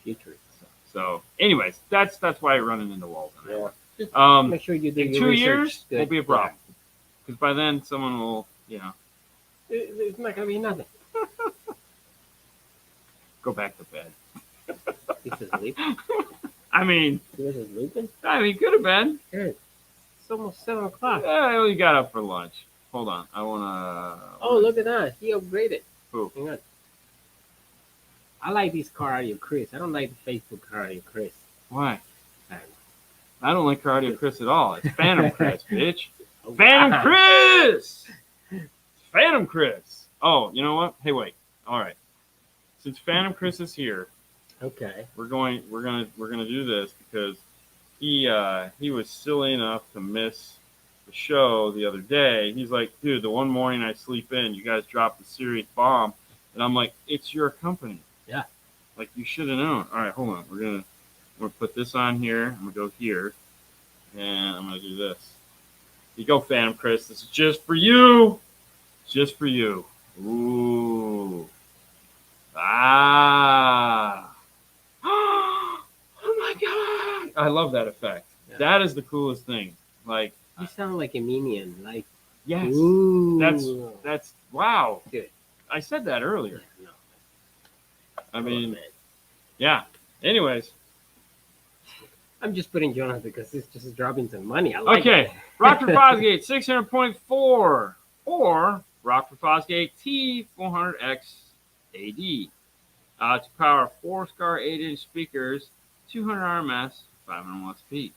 Future. So, anyways, that's why you're running into walls. Make sure you do in 2 years won't be a problem, because by then someone will, it's not gonna be nothing. Go back to bed. He's asleep. I mean, he was sleeping. Could have been. It's almost 7 o'clock. I only got up for lunch. Hold on, I wanna. Oh, look at that! He upgraded. Who? Hang on. I like this Cardio Chris. I don't like the Facebook Cardio Chris. Why? I don't like Cardio Chris at all. It's Phantom Chris, bitch. Phantom Chris. Phantom Chris. Oh, you know what? Hey, wait. All right. Since Phantom Chris is here, okay, we're gonna do this because he was silly enough to miss the show the other day. He's like, dude, the one morning I sleep in, you guys dropped the serious bomb, and I'm like, it's your company. Yeah. Like, you should have known. All right, hold on. We're gonna put this on here. I'm gonna go here, and I'm gonna do this. Here you go, Phantom Chris. This is just for you. Just for you. Ooh. Ah. Oh my God. I love that effect. Yeah. That is the coolest thing. Like, you sound like a minion. Like, yes. Ooh. That's wow. Good. I said that earlier. No. I mean, yeah. Anyways. I'm just putting you on it because it's just dropping some money. I like okay. It. Rockford Fosgate 600.4 or Rockford Fosgate T400X AD. To power 4 SCAR 8-inch speakers, 200 RMS, 500 watts peak.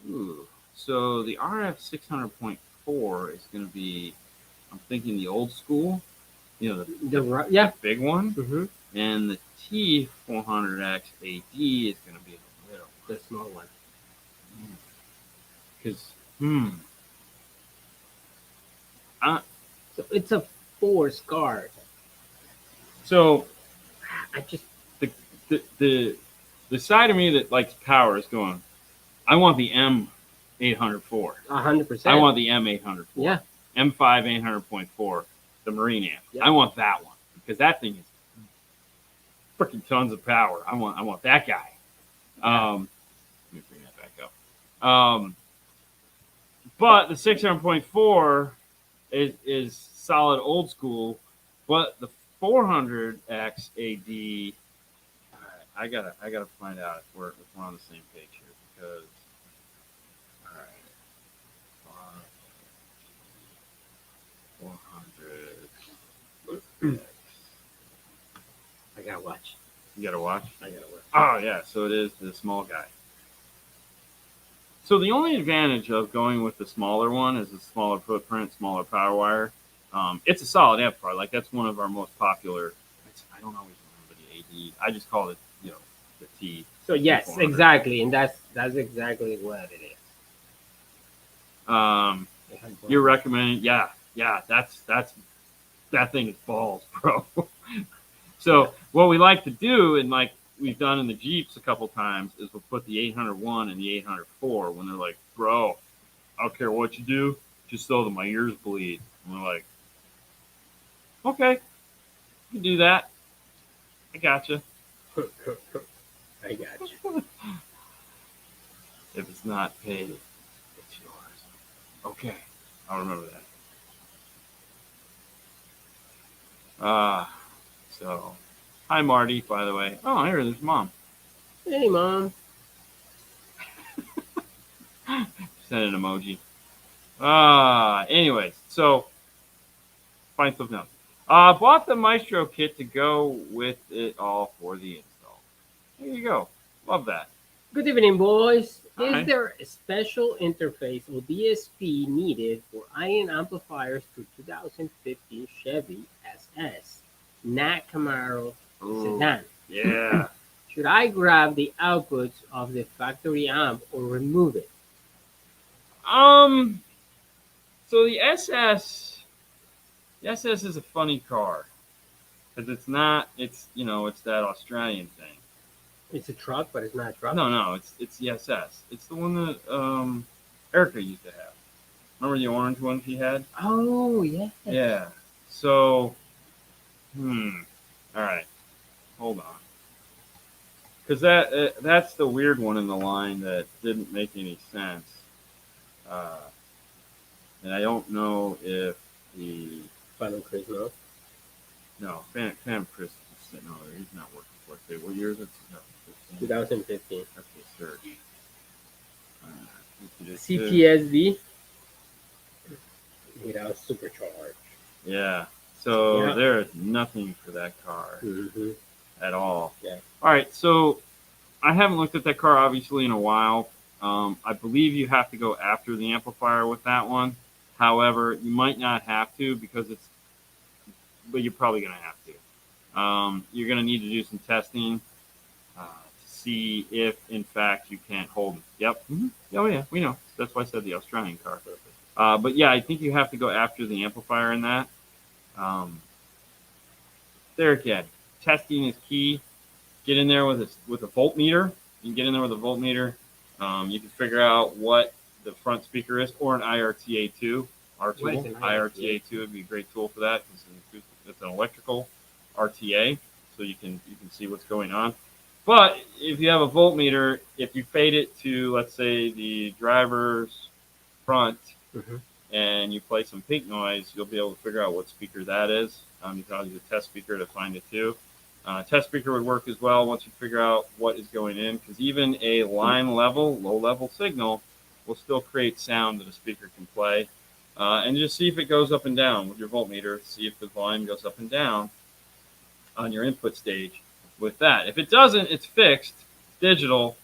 Ooh. So the RF 600.4 is going to be, I'm thinking the old school, the big one. Mm-hmm. And the T400X AD is going to be the small one. Because, so it's a 4 SCAR. So, I just the side of me that likes power is going, I want the M804. 100%. I want the M804. Yeah. M5 800.4, the Marine amp. Yep. I want that one because that thing is freaking tons of power. I want that guy. Let me bring that back up. But the 600.4 is solid old school, but the 400X AD, I gotta find out if we're on the same page here because, all right, 400. I gotta watch. You gotta watch. I gotta watch. Oh yeah, so it is the small guy. So the only advantage of going with the smaller one is the smaller footprint, smaller power wire. It's a solid amplifier. Like that's one of our most popular. I don't always remember the AD. I just call it, the T. So yes, exactly, and that's exactly what it is. You're recommending, yeah, that thing is balls, bro. So what we like to do, and like we've done in the Jeeps a couple times, is we'll put the 801 and the 804 when they're like, bro, I don't care what you do, just so that my ears bleed. And we're like, okay, you can do that. I gotcha. I got you. If it's not paid, it's yours. Okay, I'll remember that. So, hi Marty, by the way. Oh, here, there's mom. Hey, mom. Send an emoji. Anyways, so find something else. Bought the Maestro kit to go with it all for the install. There you go. Love that. Good evening, boys. Is Hi. there a special interface or DSP needed for ion amplifiers to 2015 Chevy SS, not Camaro Ooh, sedan? yeah. Should I grab the outputs of the factory amp or remove it? um. So the SS is a funny car because it's not. It's that Australian thing. It's a truck, but it's not a truck. No, it's the SS. It's the one that Erica used to have. Remember the orange one she had? Oh, yes. Yeah. So, all right, hold on, because that's the weird one in the line that didn't make any sense, uh, and I don't know if the Final Christmas. no Phantom Chris is sitting over there. He's not working for us. Say, what year is it? 2015. That's the search. CTSV without supercharge. Yeah. So Yeah. there is nothing for that car Mm-hmm. at all. Yeah. All right. So I haven't looked at that car obviously in a while. I believe you have to go after the amplifier with that one. However, you might not have to but you're probably going to have to. You're going to need to do some testing to see if, in fact, you can't hold it. Yep. Mm-hmm. Oh, yeah, we know. That's why I said the Australian car. But yeah, I think you have to go after the amplifier in that. There again, testing is key. Get in there with a voltmeter. You can get in there with a voltmeter. You can figure out what the front speaker is, or an IRTA2. Our tool, IRTA2 would be a great tool for that. It's an electrical RTA, so you can see what's going on. But if you have a voltmeter, if you fade it to, let's say, the driver's front, and you play some pink noise, you'll be able to figure out what speaker that is. You can use a test speaker to find it too. Test speaker would work as well once you figure out what is going in, because even a line level, low level signal will still create sound that a speaker can play. And just see if it goes up and down with your voltmeter. See if the volume goes up and down on your input stage with that. If it doesn't, it's fixed, it's digital.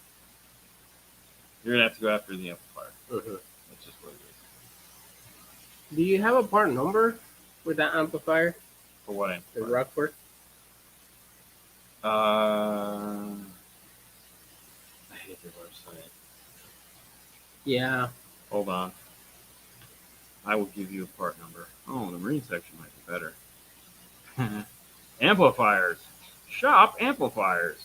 You're gonna have to go after the amplifier. That's just what it is. Do you have a part number with that amplifier? For what amplifier? The Rockford? I hate their website. Yeah. Hold on. I will give you a part number. Oh, the marine section might be better. Amplifiers. Shop amplifiers.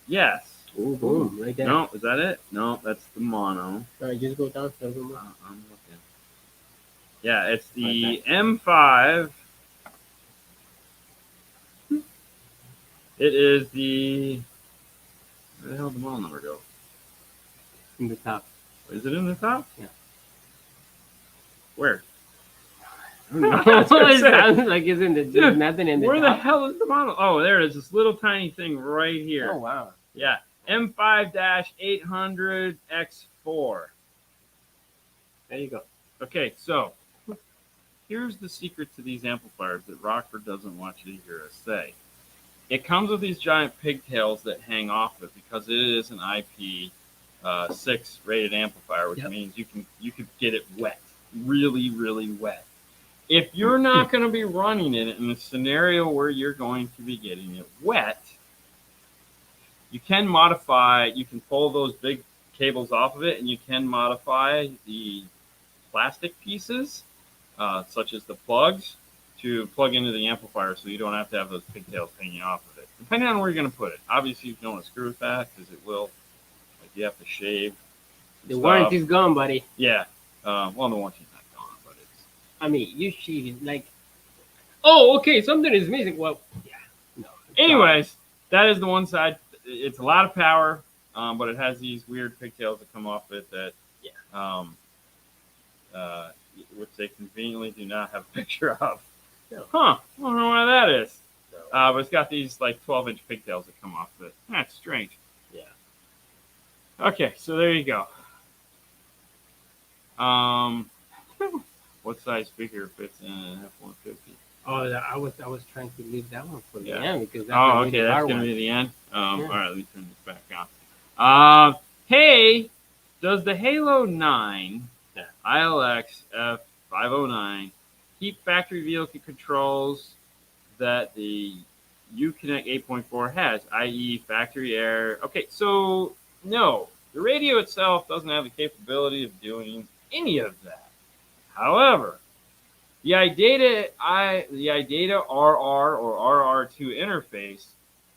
Yes. Ooh, boom, right there. No, is that it? No, that's the mono. All right, just go down. I'm looking. Yeah, it's the M5. It is the. Where the hell did the model number go? In the top. Is it in the top? Yeah. Where? It sounds like it's in the Dude, nothing in the where top. the hell is the model? Oh, there it is. This little tiny thing right here. Oh wow. Yeah, M5-800X4. There you go. Okay, so here's the secret to these amplifiers that Rockford doesn't want you to hear us say. It comes with these giant pigtails that hang off it because it is an IP6 rated amplifier, which means you can get it wet, really, really wet. If you're not going to be running it in a scenario where you're going to be getting it wet, you can modify. You can pull those big cables off of it, and you can modify the plastic pieces, such as the plugs, to plug into the amplifier, so you don't have to have those pigtails hanging off of it. Depending on where you're going to put it. Obviously, you don't want to screw with that because it will. Like you have to shave. The warranty's gone, buddy. Yeah. Well, the warranty's not gone, but it's. I mean, you should like. Oh, okay. Something is missing. Well, yeah. No. Anyways, that is the one side. It's a lot of power, but it has these weird pigtails that come off it that, which they conveniently do not have a picture of. No. Huh? I don't know why that is. No. But it's got these like 12-inch pigtails that come off it. That's strange. Yeah. Okay, so there you go. What size speaker fits in an F-150? Oh, I was trying to leave that one for the Yeah. end because that's Okay, that's going to be the end. All right, let me turn this back on. Hey, does the Halo 9 ILX F509 keep factory vehicle controls that the Uconnect 8.4 has, i.e. factory air? Okay, so no, the radio itself doesn't have the capability of doing any of that. However, the iData RR or RR2 interface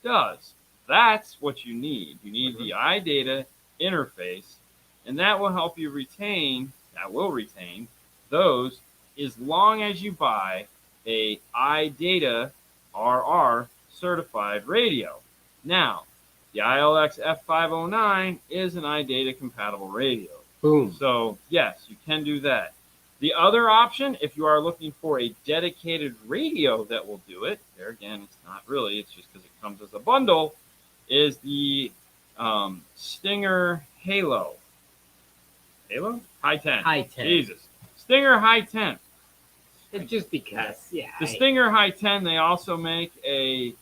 does. That's what you need. You need the iData interface, and that will help you retain. That will retain those as long as you buy a iData RR certified radio. Now, the ILX F509 is an iData compatible radio. Boom. So yes, you can do that. The other option, if you are looking for a dedicated radio that will do it, there again, it's not really, it's just because it comes as a bundle, is the Stinger Halo. Halo? High 10. High 10. Jesus. Stinger High 10. It's just because, yeah. The Stinger High 10, they also make a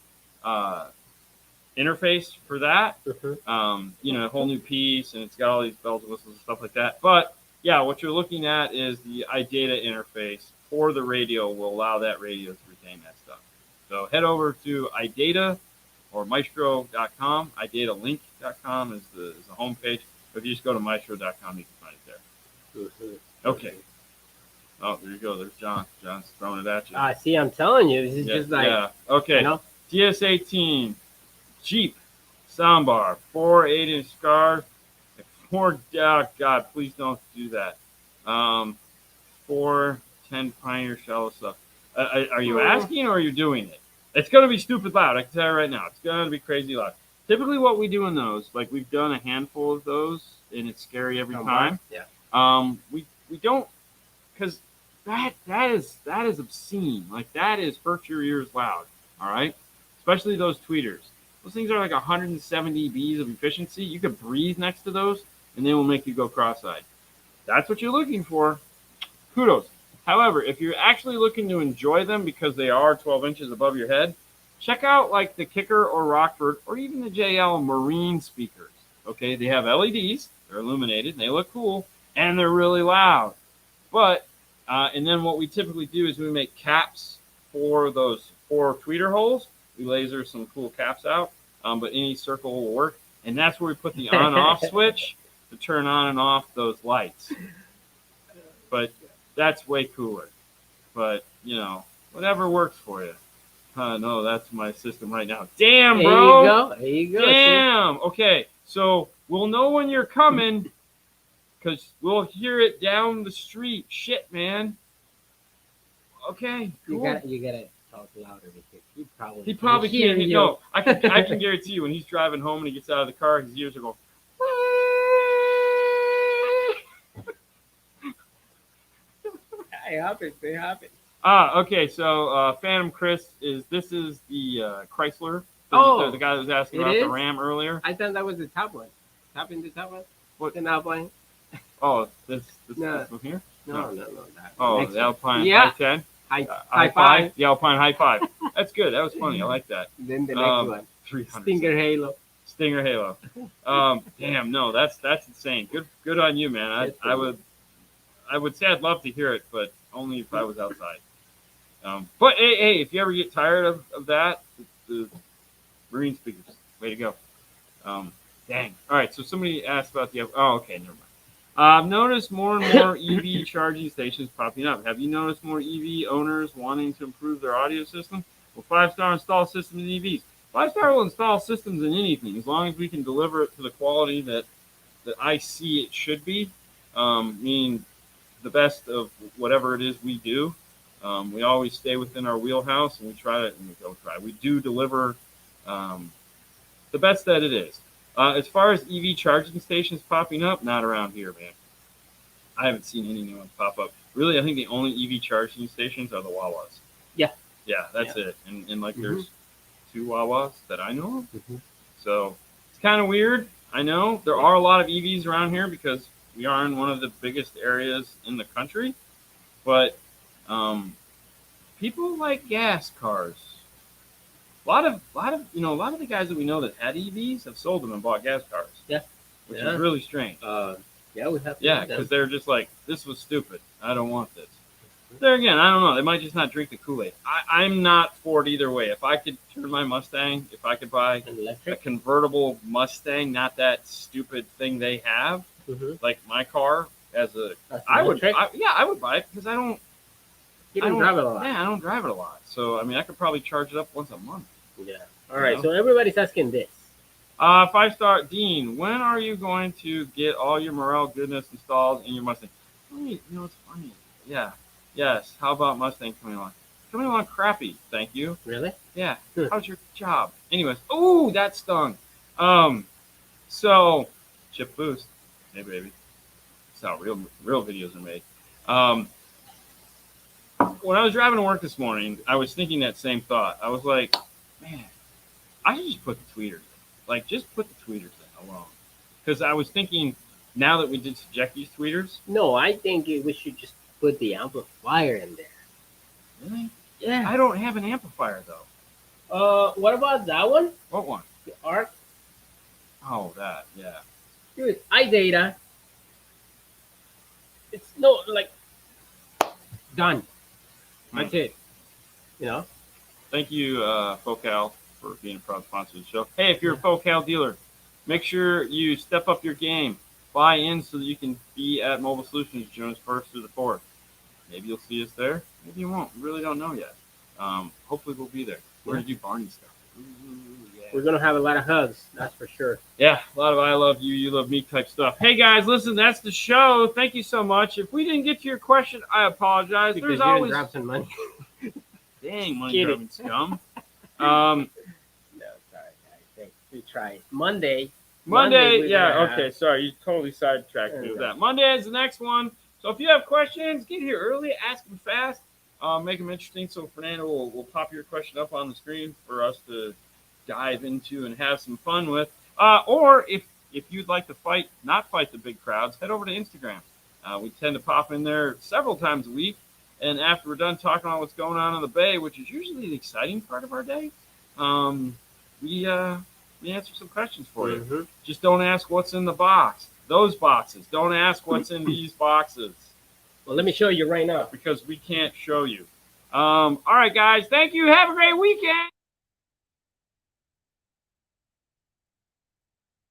interface for that. A whole new piece, and it's got all these bells and whistles and stuff like that. But yeah, what you're looking at is the iData interface for the radio will allow that radio to retain that stuff. So head over to iData or maestro.com. iDataLink.com is the homepage. But if you just go to maestro.com, you can find it there. Okay. Oh, there you go. There's John. John's throwing it at you. See, I'm telling you, this is just like. Yeah. Okay. You know? DS18 Jeep soundbar, 4 8-inch scars. Oh, God, please don't do that. 410 Pioneer shallow stuff. Are you asking or are you doing it? It's going to be stupid loud. I can tell you right now. It's going to be crazy loud. Typically what we do in those, like we've done a handful of those, and it's scary every time. Yeah. We don't, because that is obscene. Like that is hurt your ears loud. All right? Especially those tweeters. Those things are like 170 dBs of efficiency. You could breathe next to those, and they will make you go cross-eyed. That's what you're looking for. Kudos. However, if you're actually looking to enjoy them because they are 12 inches above your head, check out like the Kicker or Rockford or even the JL Marine speakers. Okay, they have LEDs. They're illuminated, and they look cool, and they're really loud. But, and then what we typically do is we make caps for those 4 tweeter holes. We laser some cool caps out, but any circle will work. And that's where we put the on-off switch to turn on and off those lights. But that's way cooler. But, whatever works for you. No, that's my system right now. Damn, bro. There you go. Damn. Okay, so we'll know when you're coming because we'll hear it down the street. Shit, man. Okay, cool. You gotta talk louder because he probably can't. No, I can guarantee you when he's driving home and he gets out of the car, his ears are going. They happen. Okay. So Phantom Chris this is the Chrysler. The guy that was asking about the Ram earlier. I thought that was the top one. Tapping the top one. What? The Alpine. Oh, this No. one here. No. That Oh, the Alpine Yeah. High 10. High 5. The Alpine High 5. That's good. That was funny. I like that. Then the next one. 300. Stinger Halo. Damn, no, that's insane. Good on you, man. I would say I'd love to hear it, but only if I was outside. But hey, if you ever get tired of that, the Marine speakers, way to go. Dang. All right, so somebody asked about the. Oh, okay, never mind. I've noticed more and more EV charging stations popping up. Have you noticed more EV owners wanting to improve their audio system? Well, Five Star install systems in EVs. Five Star will install systems in anything as long as we can deliver it to the quality that I see it should be, meaning the best of whatever it is we do. We always stay within our wheelhouse, and we try to. And we don't try. We do deliver um, the best that it is. As far as EV charging stations popping up, not around here, man. I haven't seen any new ones pop up. Really, I think the only EV charging stations are the Wawas. Yeah. Yeah, that's Yeah. it. And like, there's 2 Wawas that I know of. Mm-hmm. So it's kind of weird. I know there are a lot of EVs around here because we are in one of the biggest areas in the country, but um, people like gas cars. A lot of the guys that we know that had EVs have sold them and bought gas cars. Yeah. Which Yeah. is really strange. Yeah, we have. Yeah, because they're just like, this was stupid. I don't want this. There again, I don't know. They might just not drink the Kool-Aid. I'm not for it either way. If I could turn my Mustang, if I could buy An a electric. convertible Mustang, not that stupid thing they have, Mm-hmm. like my car, as a, That's I would, electric. I would buy it because I don't, You I don't drive it a lot. Yeah, I don't drive it a lot. So I mean, I could probably charge it up once a month. Yeah. All right. know? So everybody's asking this. 5-star Dean, when are you going to get all your Morel goodness installed in your Mustang? Wait, it's funny. Yeah. Yes. How about Mustang coming along? Coming along crappy, thank you. Really? Yeah. Hmm. How's your job? Anyways, ooh, that stung. So chip boost. Hey baby. That's how real videos are made. When I was driving to work this morning, I was thinking that same thought. I was like, man, I should just put the tweeters in. Like, just put the tweeters in alone. Because I was thinking, now that we did subject these tweeters. No, I think we should just put the amplifier in there. Really? Yeah. I don't have an amplifier, though. What about that one? What one? The ARC. Oh, that, yeah. Dude, iData. It's no like done. That's it. You know. Thank you, Focal, for being a proud sponsor of the show. Hey, if you're a Focal dealer, make sure you step up your game. Buy in so that you can be at Mobile Solutions June 1st through the 4th. Maybe you'll see us there. Maybe you won't. We really don't know yet. Hopefully we'll be there. We're going to do Barney stuff. Ooh, yeah. We're gonna have a lot of hugs. That's for sure. Yeah, a lot of I love you, you love me type stuff. Hey guys, listen, that's the show. Thank you so much. If we didn't get to your question, I apologize. Because There's you always didn't drop some money. dang money Kidding. grubbing scum. No, sorry, guys. We tried. Monday, we're yeah, gonna okay, sorry, you totally sidetracked me with that. Monday is the next one. So if you have questions, get here early, ask them fast, make them interesting. So Fernando will pop your question up on the screen for us to dive into and have some fun with. Or if you'd like to not fight the big crowds, head over to Instagram. We tend to pop in there several times a week. And after we're done talking about what's going on in the Bay, which is usually the exciting part of our day, we answer some questions for you. Mm-hmm. Just don't ask what's in the box. Those boxes. Don't ask what's in these boxes. Well, let me show you right now. Because we can't show you. All right, guys. Thank you. Have a great weekend.